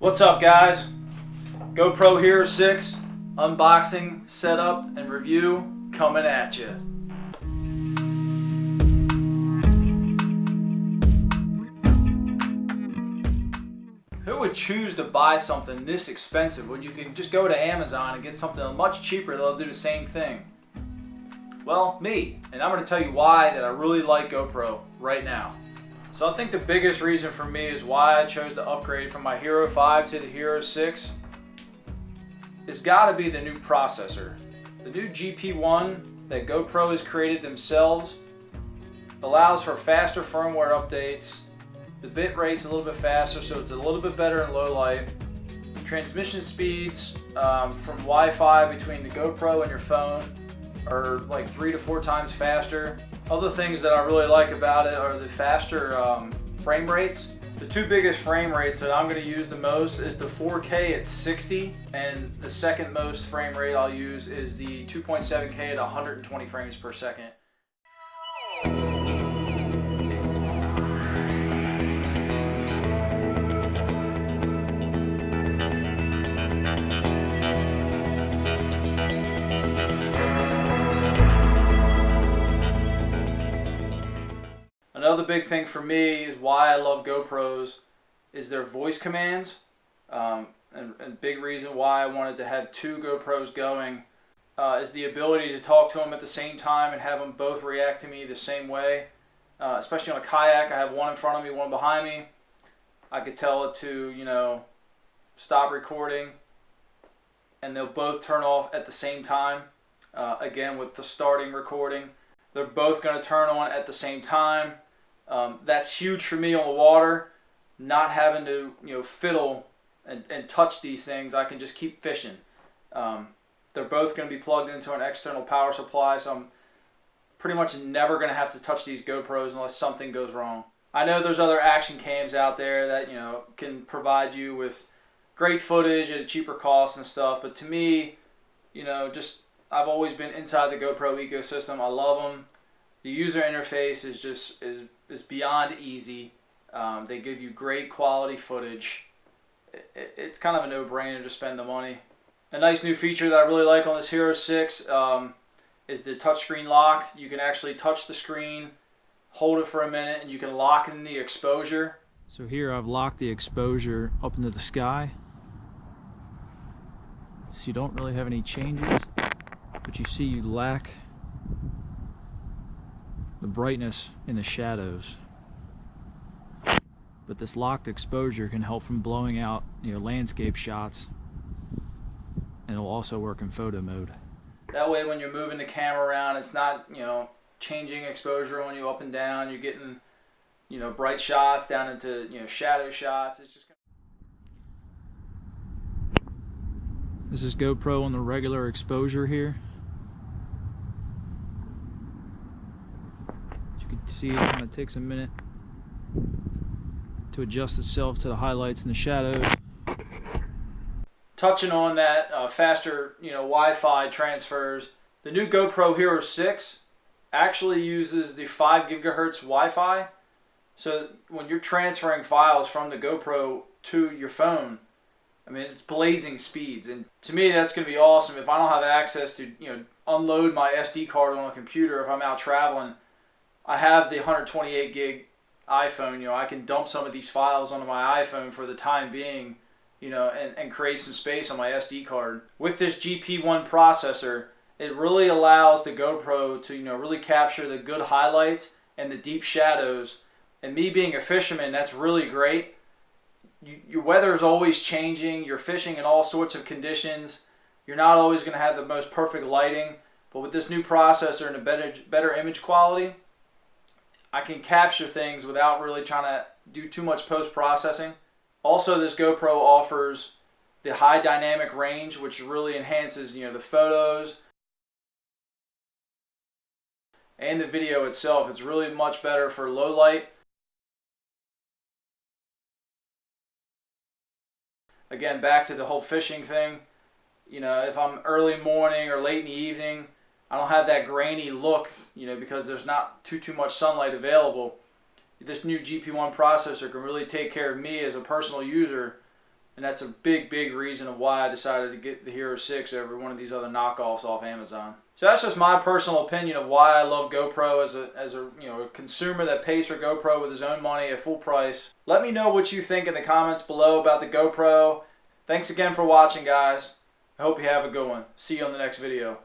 What's up, guys? GoPro Hero 6 unboxing, setup, and review coming at you. Who would choose to buy something this expensive when you can just go to Amazon and get something much cheaper that'll do the same thing? Well, me, and I'm going to tell you why that I really like GoPro right now. So I think the biggest reason for me is why I chose to upgrade from my Hero 5 to the Hero 6. It's got to be the new processor. The new GP1 that GoPro has created themselves allows for faster firmware updates. The bit rate's a little bit faster, so it's a little bit better in low light. Transmission speeds from Wi-Fi between the GoPro and your phone are like 3 to 4 times faster. Other things that I really like about it are the faster frame rates. The two biggest frame rates that I'm going to use the most is the 4K at 60, and the second most frame rate I'll use is the 2.7K at 120 frames per second. Another big thing for me is why I love GoPros is their voice commands, and big reason why I wanted to have two GoPros going is the ability to talk to them at the same time and have them both react to me the same way. Especially on a kayak, I have one in front of me, one behind me. I could tell it to, stop recording, and they'll both turn off at the same time. Again, with the starting recording, they're both going to turn on at the same time. That's huge for me on the water, not having to fiddle and touch these things. I can just keep fishing. They're both going to be plugged into an external power supply, so I'm pretty much never going to have to touch these GoPros unless something goes wrong. I know there's other action cams out there that can provide you with great footage at a cheaper cost and stuff, but to me, I've always been inside the GoPro ecosystem. I love them. The user interface is beyond easy. They give you great quality footage. It's kind of a no-brainer to spend the money. A nice new feature that I really like on this Hero 6 is the touchscreen lock. You can actually touch the screen, hold it for a minute, and you can lock in the exposure. So here I've locked the exposure up into the sky. So you don't really have any changes, but you see you lack the brightness in the shadows. But this locked exposure can help from blowing out landscape shots, and it'll also work in photo mode. That way when you're moving the camera around, it's not changing exposure on you up and down. You're getting bright shots down into shadow shots. It's just This is GoPro on the regular exposure here. You can see it kind of takes a minute to adjust itself to the highlights and the shadows. Touching on that faster Wi-Fi transfers, the new GoPro Hero 6 actually uses the 5 gigahertz Wi-Fi. So when you're transferring files from the GoPro to your phone, it's blazing speeds, and to me that's going to be awesome. If I don't have access to unload my SD card on a computer, if I'm out traveling, I have the 128 gig iPhone. I can dump some of these files onto my iPhone for the time being, and create some space on my SD card. With this GP1 processor, it really allows the GoPro to really capture the good highlights and the deep shadows. And me being a fisherman, that's really great. Your weather is always changing. You're fishing in all sorts of conditions. You're not always going to have the most perfect lighting, but with this new processor and a better image quality, I can capture things without really trying to do too much post-processing. Also, this GoPro offers the high dynamic range, which really enhances the photos and the video itself. It's really much better for low light. Again, back to the whole fishing thing. If I'm early morning or late in the evening, I don't have that grainy look, because there's not too much sunlight available. This new GP1 processor can really take care of me as a personal user And that's a big reason of why I decided to get the Hero 6 over one of these other knockoffs off Amazon. So that's just my personal opinion of why I love GoPro as a a consumer that pays for GoPro with his own money at full price. Let me know what you think in the comments below about the GoPro. Thanks again for watching, guys. I hope you have a good one. See you on the next video.